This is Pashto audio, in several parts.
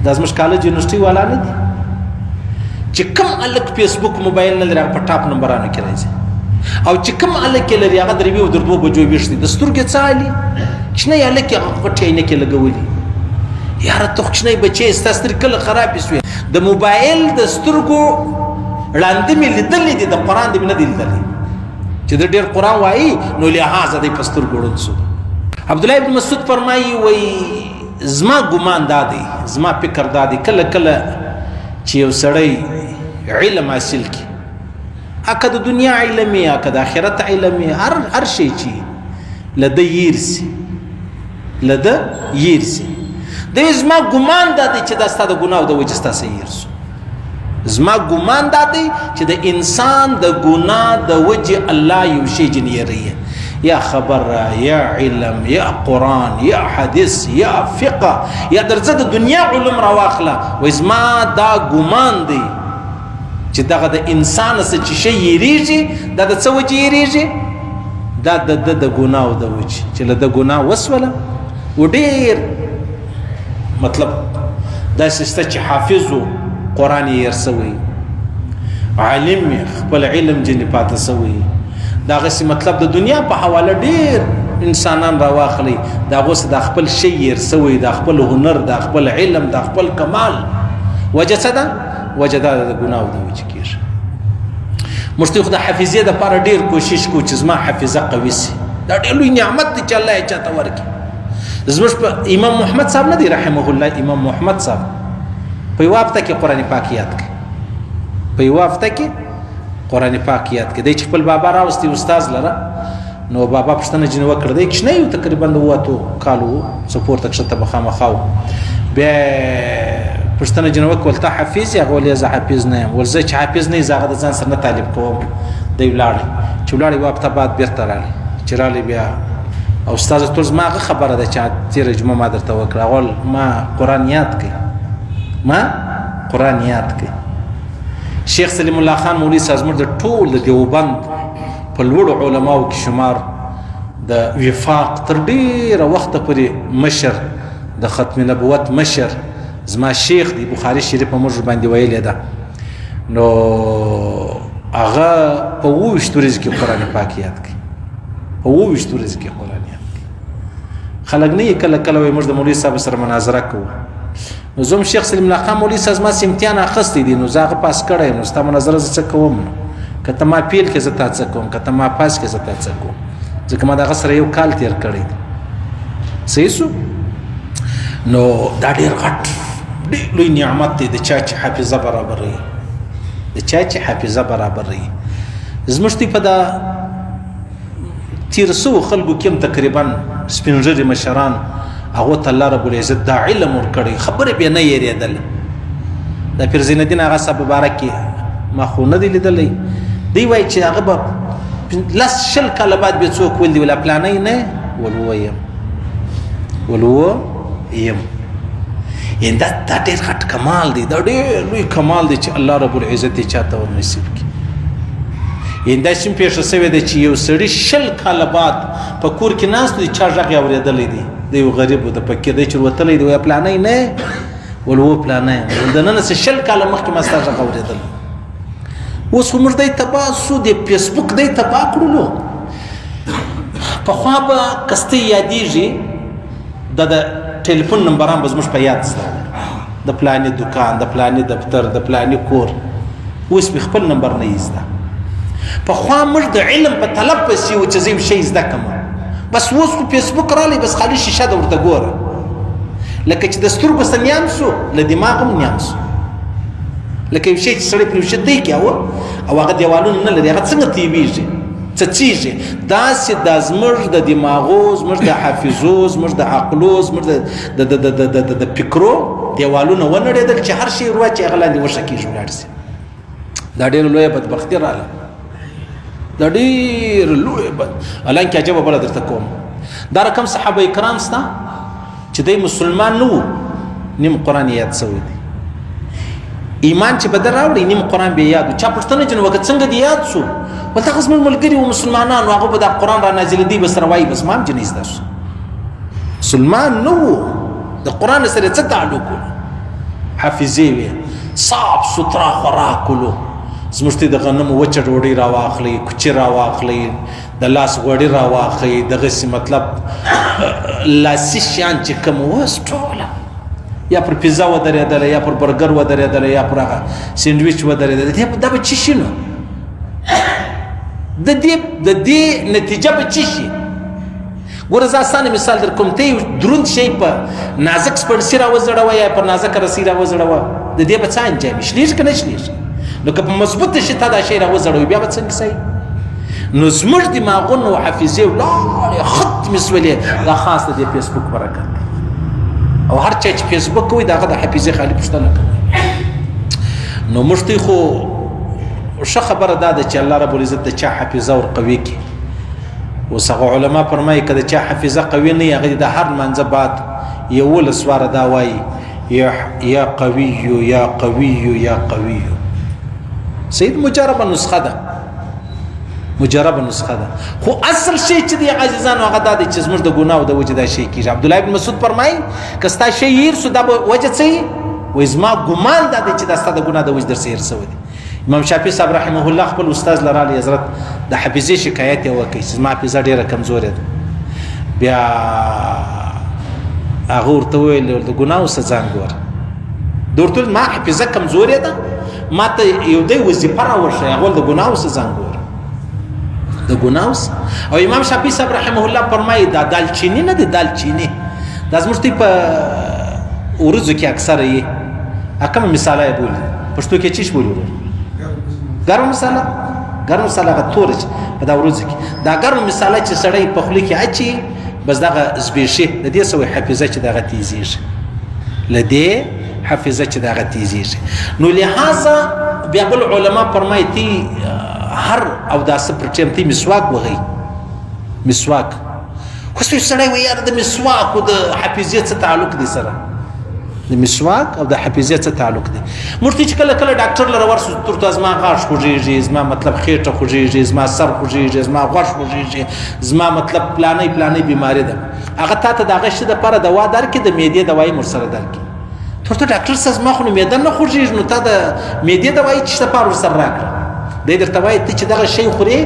دا زموږ کالج یونیورسټي والا نه دي چې کوم هلک فیسبوک موبایل نه لري هغه په ټاپ نمبرانو کې راځي او چې کوم هلک یې لري هغه د روي او د 2 بجو ویښ دي د سترګې څه حالي کوچنی هلک یې هغه غټ عینکې لګولي یاره ته کوچنی بچی ستا سترګې کله خرابې سوې د موبایل د سترګو ړانده مې لیدلې دي د قرآن دې مې نه دي لیدلی چې د ډېر قرآن وایي نو لحاظه دی په سترګو ړوند سو عبدالله ابن مسعود فرمایي وایي زما ګمان دا دی زما فکر دا دی کله کله چې یو سړی علم حاصل کړي اکه د دنیا علم یې اکه د آخرت علم یې هر شی چې له ده ییر سي له ده ییر سي دی زما ګمان دا دی چې دا ستا د ګناهو د وجې ستاسې ییر سو زما ګمان دا دی چې د انسان د ګناه د وجې الله یو شی جنیروي یا خبر یا علم یا قرآن یا حدیث یا فقه یا درځه د دنیا علم راواخله وایي زما دا ګمان دی چې دغه د انسان څه چې شی یریږي دا د څه وجې یریږي دا د ګناهو د وجې چې له د ګناه وسوله و ډېر مطلب داسې شته چې حافظ و قرآن یې هېر سوی عالم یې خپل علم ځینې پاته سوی د هغسې مطلب د دنیا په حواله ډېر انسانان راواخلئ د هغو څه د خپل شی هېر سوی د خپل هنر د خپل علم د خپل کمال وجه څه ده وجه دا د ګناهو د وجې کېږي موږ ته خو د حافظې دپاره ډېر کوشش کوو چې زما حافظه قوي سي دا ډېر لوی نعمت دی چې الله یې چاته ورکړي زموږ په امام محمد صاحب نه دی رحمه الله امام محمد صاحب په یوه هفته کې قرآن پاک یاد کړي په یوه هفته کې قرآن پاک یاد کړي دی چې خپل بابا راوستی استاذ لره نو بابا پوښتنه ځینې وکړه دی کوچنی و تقریبا د 7 کالو و څه پورته کښته به خامخا و بیا پوښتنه ځینې وکړه ته حافظ یې هغه ویل زه حافظ نه یم ول زه چې حافظ نه یې زه هغه د ځان سره نه تعلیم کوم دی ولاړی چې ولاړی یوه هفته بعد بېرته راغلی چې راغلی بیا او استاذ ټول زما هغه خبره ده چې تېره جمعه ما درته وکړه هغه ما قرآن یاد کړي ما قرآن یاد کړي شیخ سلیم الله خان مولوي صاحب زموږ د ټول د دیوبند په لوړو علماو کې شمار د وفاق تر ډېره وخته پورې مشر د ختم نبوت مشر زما شیخ دی بخاري شریف په موږ باندې ویلې ده نو هغه په 28 ورځو کې قرآن پاک یاد کړي په 28 ورځو کې قرآن یاد کړي خلک نه یې کله کله وایي موږ د مولوي صاحب سره مناظره کوو نو زه هم شیخ سلیم الله خان مولوي صاحب زما امتحان اخیستی دی نو زه هغه پاس کړی یم نو ستا مناظره زه څه کوم نو که ته ما فیل کې زه تا څه کوم که ته ما پاس کې زه تا څه کوم ځکه ما د هغه سره یو کال تېر کړی دی صحیح سو نو دا ډېر غټ ډېر لوی نعمت دی د چا چې حافظه برابروي د چا چې حافظه برابروي زموږ تی په دا تېر سوو خلکو کې هم تقریبا سپین ږیري مشران هغو ته الله رب العزت دا علم ورکړی خبرې بیا نه یېرېدل د پیر زین الدین هغه صاحب مبارک کې ما خو نه دی لیدلی دی وایي چې هغه به 10 کاله بعد بیا څوک ویل دی ولا پلانی نه ولوه یم یعنې دا ډېر غټ کمال دی دا ډېر لوی کمال دی چې الله رب العزت یې چاته ور نصیب کړي یعنې داسې هم پېښه سوې ده چې یو سړي 10 کاله بعد په کور کې ناست دی چا غږ یې اورېدلی دی د یو غریب و د فقیر دی چې وتلی دی وایي پلانی نه ولوه پلانی ول د نن څه 10 کاله مخکې ما ستا غږ اورېدلی اوس خو موږ دی تباه سو د فیسبوک دی تباه کړلو پخوا به کسته یادېږي د ټلیفون نمبران به زموږ په یاد زده د پلاني دکان د پلاني دفتر د پلاني کور اوس مې خپل نمبر نه یې زده پخوا موږ د علم په طلب پسې وو چې زه یو شی زده کړم بس اوس خو فیسبوک رالی بس خالي شیشه ده ورته ګوره لکه چې د سترګو څه نیام سو له دماغ هم نیام سو لکه یو شی چې سړی پرې وشتی کیاوه او هغه دیوالونه نه لري هغه څنګه تیویږي څڅیږي داسې دا زموږ د دماغو زموږ د حافظو زموږ د عقلو زموږ د فکرو دیوالونه ونړېدل چې هر شی ورواچي هغه لاندې وښه کېږي ولاړ سي دا ډېره لویه بدبختي راغله دا ډېره لویه حالانکې عجبه بله درته کوم دا رقم صحابه کرام سته چې دی مسلمان نه و نیم قرآن یاد سوی دی ایمان چې بدل راوړي نیم قرآن بیا یاد و چا پوښتنه ځینې وکړه څنګه دې یاد شو ول دغه زموږ ملګري و مسلمانان هغه به دا قرآن را نازلېدی به سره وایي بس ما هم ځینې زده شو مسلمان نه و د قرآن سره څه تعلق و حافظې وې صاف سوترا خوراکلو زموږ ته د غنمو وچه ډوډۍ راواخلئ کوچي راواخلئ د لاس غوړي راواخلئ دغسې مطلب لاسي شیان چې کوم اوس ټوله یا پر پیزا ودرېدله یا پر برګر ودرېدله یا پر هغه سینډویچ ودرېدله دا به څه شي نو د دې نتیجه به څه شي ګوره زه اسانه مثال در کوم ته یو دروند شی په نازک سپړسي راوځړوه یا په نازکه رسۍ راوځړوه د دې به څه انجام شلېږي که نه شلېږي نو که په مضبوطه شي تا دا شی راوځړوي بیا به څنګه صحیح نو زموږ دماغونه او حافظې ولاړې ختمې سولې دا خاص د دې فیسبوک برکت دی او هر چا چې فیسبوک کوي د هغه د حافظې خالي پوښتنه کوي نو موږ ته خو ښه خبره دا ده چې الله رب العزت د چا حافظه ورقوي کړي اوس هغه علما فرمایي که د چا حافظه قوي نه وي هغه د هر لمانځه بعد 11 واره دا وایي یا قوي یا قوي یا قوي سید مجربه نسخه ده مجربه نسخه ده خو اصل شی چې دی عزیزانو هغه دا دی چې زموږ د ګناه او د وجې دا شی کېږي عبدالله بن مسعود فرمایي که ستا شی هیر سو دا به وجه څه وي وایي زما ګمان دا دی چې دا ستا د ګناه د وجې درڅه هیر سوی دی امام شافعي صاحب رحمه الله خپل استاد لرالی حضرت د حافظې شکایت یې وکړي چې زما حافظه ډېره کمزورې ده بیا هغه ورته وویل د ګناهو څه ځان ګوره ده ورته ویل ما حافظه کمزورې ده ما ته یو دی وظیفه راوښیه هغه ویل د ګناهو څه ځان ګوره د ګناهو او امام شافعي صاحب رحمه الله فرمایي دا دالچیني نه دی دالچیني دا زموږ ته په ورځو کې اکثره یې کومه مثاله یې بولي پښتو کې چیش بولي ګرم مساله هغه تور په دا ورځ کې دا ګرم مساله چې سړی په خولې کې اچي بس دغه زبېښي د دې سوی حافظه چې دغه تیزیږي له دې حافظه چې دغه تیزیږي نو لهذا بیا بل علما فرمایي تی هر او داسې پر ټیم تی مسواک وغی مسواک خو سړی وایي یاره د مسواک او د حافظې څه تعلق دی سره د مسواک او د حافظې څه تعلق دی موږ ته چې کله کله ډاکټر لره ورسو ترته زما غاښ خوږېږي زما مطلب خېټه خوږېږي زما سر خوږېږي زما غوږ خوږېږي زما مطلب پلانۍ بیماري ده هغه تا ته د هغه شي دپاره دوا درکړي د معدې دوایي ورسره درکړي ترته ډاکټر صاحب زما خو نو معده نه خوږېږي نو تا د معدې دوایي چې دپاره ورسره راکړه دی درته وایي ته چې دغه شی خورې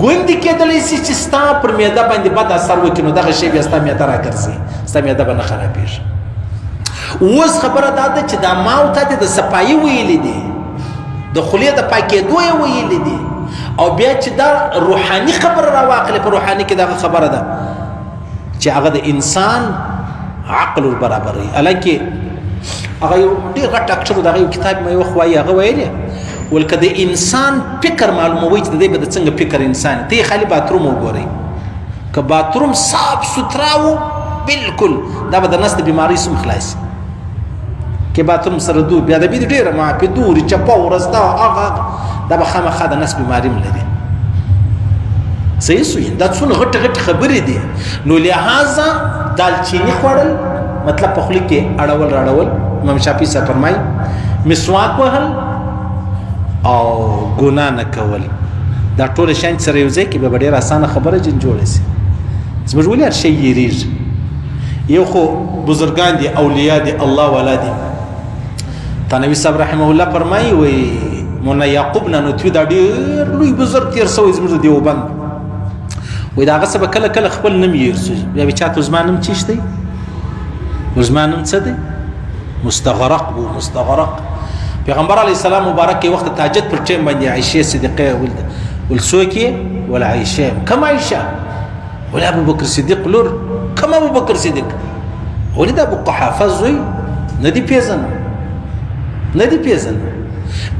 ګوندې کېدلی سي چې ستا پر معده باندې بد اثر وکړي نو دغه شی بیا ستا معده راګرځي ستا معده به نه خرابېږي اوس خبره دا ده چې دا ما او تا ته د صفایي ویلي دي د خولې د پاکېدو یې ویلي دي او بیا چې دا روحاني خبره راواخلې په روحاني کې دغه خبره ده چې هغه د انسان عقل وربرابروي حالانکې هغه یو ډېر غټ ډاکټر دغه یو کتاب مې وخت وایي هغه ویلي ولکه د انسان فکر معلوموي چې د دې به د څنګه فکر انسان ته خالي باتروم وګورئ که باتروم صاف سوترا و بالکل دا به د نس د بیمارۍ سم خلاصي کې باتروم سره دو بیا د بید ډیره ما په دوري چپا ورستا هغه دا به خامخا د نس بیماری لري صحیح سوی دا څونه غټ خبرې دي نو لہذا دالچینی خوړل مطلب په خولي کې اړول راړول امام شافعي صاحب فرمایي مسواک وهل او ګناه نه کول دا ټول شان سره یو ځای کې به ډیره اسانه خبره جوړه شي زموږ ولې هر شی یریږي یو خو بزرگان دي اولیاء دي الله والا دي تنوی صاحب رحمه الله فرمایي وي مولانا یعقوب نانوتوی دا ډېر لوی بزرګ تیر سوی زموږ د دیوبند وایي د هغه څه به کله کله خپل نوم یېرسو بیا به چاته زما نوم چیش دی زما نوم څه دی مستغرق پیغمبر علیه السلام مبارک یې وخت تهجد پر ټیم باندې عایشې صدیقه ول څوک یې ول عایشه کوم عایشه ول ابو بکر صدیق لور کوم ابو بکر صدیق ولې د ابو قحافه زوی نه دی پیژنه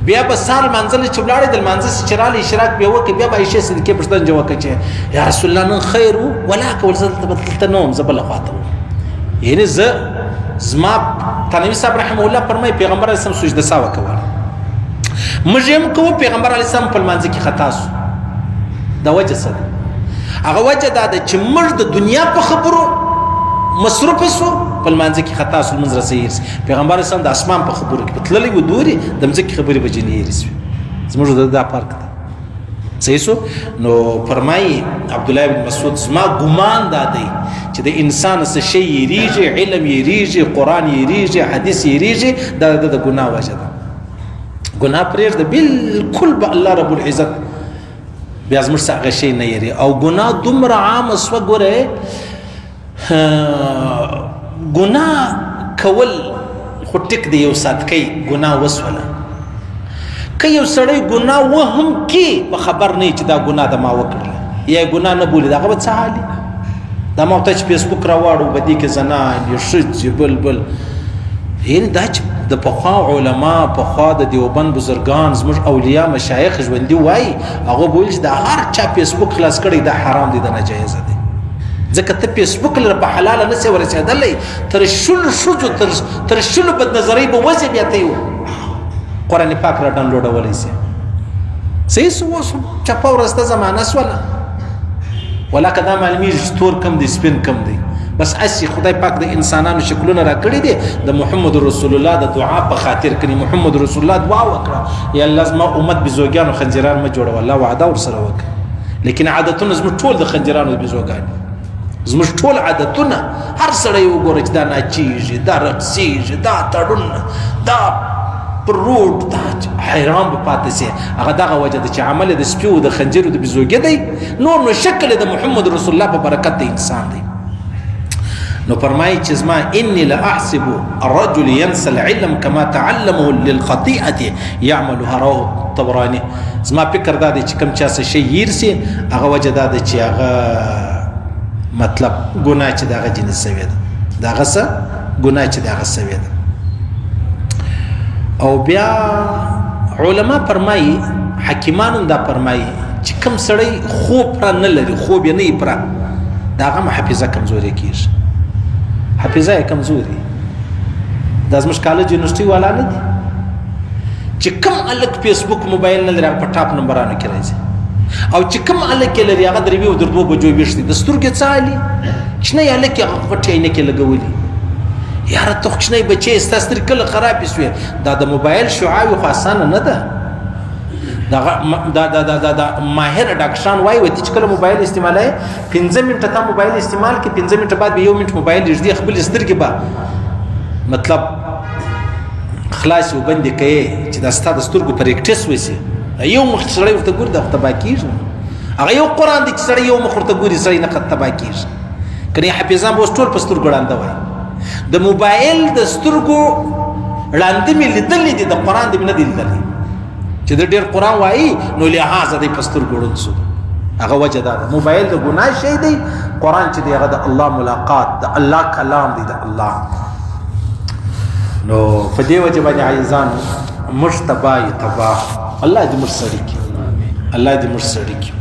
بیا به سال منزل چې ولاړې د منزل چرال اشراق بیا وکي بیا به عائشه صدیقه پښتن جو وکي چې یا رسول الله نن خیر ولا کول زلته نوم زبل خاطر یعنی زما تنوی صاحب رحمه الله فرمای پیغمبر علیه السلام سجده ساوه کوله موږ هم کوو پیغمبر علیه السلام په منځ کې خطا سو دا وجه څه ده هغه وجه دا ده چې موږ د دنیا په خبرو مصروف سو په منځ کې خطا سو منځ رسېږي پیغمبر اسلام د اسمان په خبرو کې تللی و دوري د مځکې خبرې به جنې رسوي زموږ دا فرق ده صحیح سو نو فرمایي عبد الله بن مسعود زما ګمان دا دی چې د انسان څه شی یریږي، علم یریږي، قرآن یریږي، حدیث یریږي، دا د ګناه وجه ده. ګناه پرېږده بالکل به الله رب العزت بیا زموږ څه هغه شی نه یری. او ګناه دومره عامه سوه، ګوره ګناه کول خو ټیک دی، یو ساتکی ګناه وسوله. که یو سړی ګناه وهم کې په خبر نه چې دا ګناه د ما وکړله، یا ګناه نه بولي، دغه به څه حالي؟ دا ما ورته چې فیسبوک راواړو په دې کې زنان یا ښځې بل یعنې دا چې د پخوا علما، پخوا د دیوبند بزرګان، زموږ اولیاء مشایخ ژوندي وایي، هغه به ویل چې دا هر چا فیسبوک خلاص کړی دا حرام دی، دا ناجایزه دی. ځکه ته فیسبوک لره په حلاله نسې ورسېدلی، تر شلو ښځو تر شلو بدنظرۍ به وځې، بیا ته یې قرآن پاک را ډاونلوډولی سې. صحیح سو اوس چپه ورسته زمانه سوله، ولاکه دا معلومیږي چې تور کم دی سپین کم دی. بس اسی خدای پاک د انسانانو شکلونه را کړي دي د محمد رسول الله د دعا په خاطر کړي. محمد رسول الله دعا وکړه، یا الله زما امت بزوګیانو خنجران ما جوړوه، الله وعده ورسره وکړه. لیکن عادتونه زموږ ټول د خنجرانو بزوګان، زموږ ټول عادتونه، هر سړی وګوره چې دا ناچیږي، دا رقصیږي، دا تړون، دا پر روډ، دا حیران به پاتې سي. هغه دغه وجه ده چې عمل د سپیو د خنجرو د بزوګي دی، نور نو شکل د محمد رسول الله په برکت د انسان دی. نو فرمایي چې زما انی لاحسب الرجل ينسى العلم كما تعلمه للخطيئه يعملها، رواه الطبراني. زما فکر دا دی چې کوم چا څه شی هیر سي، هغه وجه دا ده چې هغه مطلب ګناه چې دغه جنس سوی ده، دغه څه ګناه چې دغه سوی ده. او بیا علما فرمایي، حکیمانو دا فرمایي چې کوم سړی خوب را نه لري، خوب یې نه پره، دغه حافظه کمزوري کیږي، حافظه یې کمزوري. دا زموږ کالج یونیورسټي والا نه دي چې کوم الک فیسبوک موبایل نه لري، په ټاپ نمبرانو کې راځي. او چې کوم الک لري هغه درې و دربو بجو بیشتي د سترګې څالي شنه الک هغه پټې نه کې لګولي. یاره ته خښنه بچي استاستر کله خراب شوی، دا د موبایل شعاع خو اسانه نه ده. دا ماهر ډاکټران وایي وتی چې کله موبایل استعمالای 15 منټه تا موبایل استعمال کې 15 منټه بعد به 1 منټ موبایل دې خپل سترګې به مطلب خلاص وبندي کوي چې دا ستاسو سترګو پر اکټیس وسی. یو مخ سره ورته ګور دا تبا کیږي، هغه یو قران دې سره یو مخ ورته ګوري سره نه تبا کیږي. کني حافظان به ټول په سترګو وړاندې وای. د موبایل د سترګو وړاندې مې لیدلې دي، د قران دې نه دی لیدلې چې د ډېر قران وایي نو لهغه دې په سترګو وړاندې. هغه وجه دا موبایل د ګناه شی دی، قران چې دی هغه د الله ملاقات، د الله کلام دی، د الله. نو په دې وجه باندې عايزان مشتبه تباه الله دې مرسړي کی، الله دې مرسړي کی.